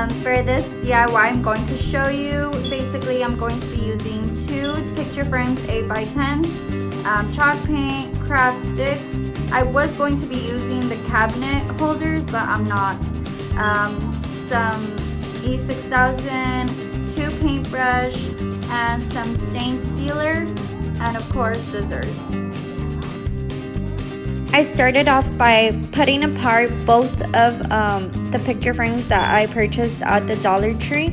For this DIY, I'm going to show you, basically I'm going to be using 2 picture frames 8x10s, chalk paint, craft sticks. I was going to be using the cabinet holders, but I'm not. Some E6000, 2 paintbrush, and some stain sealer, and of course scissors. I started off by putting apart both of the picture frames that I purchased at the Dollar Tree.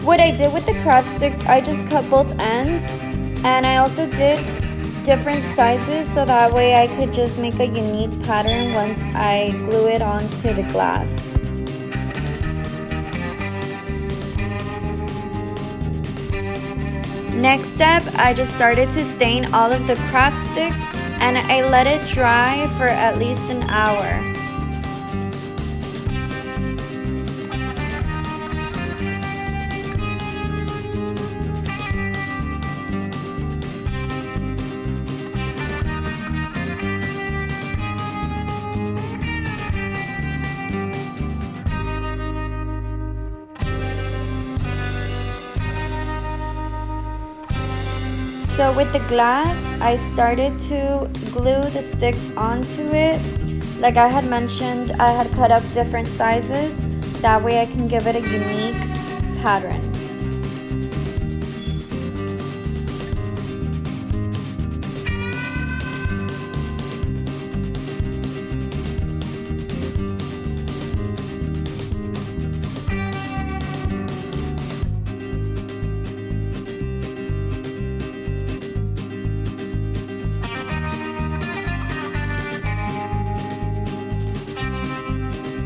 What I did with the craft sticks, I just cut both ends, and I also did different sizes so that way I could just make a unique pattern once I glue it onto the glass. Next step, I just started to stain all of the craft sticks, and I let it dry for at least an hour. So with the glass, I started to glue the sticks onto it. Like I had mentioned, I had cut up different sizes. That way I can give it a unique pattern.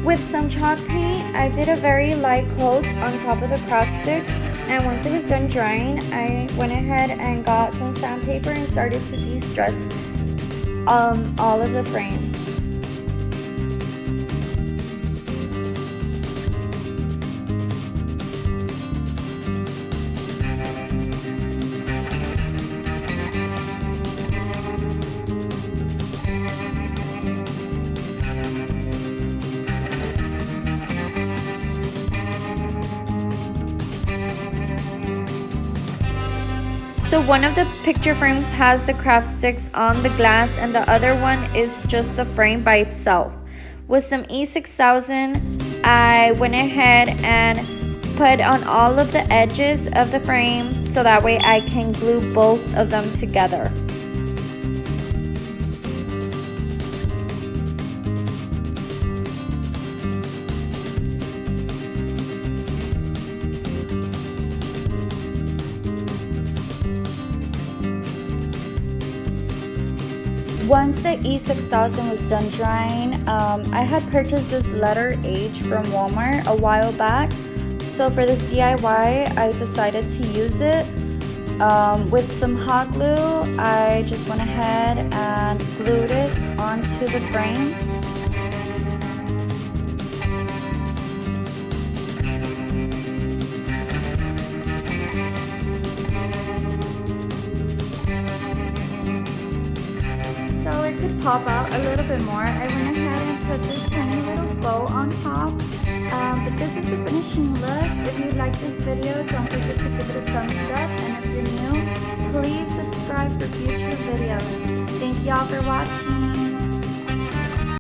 With some chalk paint, I did a very light coat on top of the craft sticks, and once it was done drying, I went ahead and got some sandpaper and started to de-stress all of the frame. So one of the picture frames has the craft sticks on the glass, and the other one is just the frame by itself. With some E6000, I went ahead and put on all of the edges of the frame so that way I can glue both of them together. Once the E6000 was done drying, I had purchased this letter H from Walmart a while back. So for this DIY, I decided to use it. With some hot glue, I just went ahead and glued it onto the frame. So it could pop out a little bit more. I went ahead and put this tiny little bow on top. But this is the finishing look. If you like this video, don't forget to give it a thumbs up. And if you're new, please subscribe for future videos. Thank y'all for watching.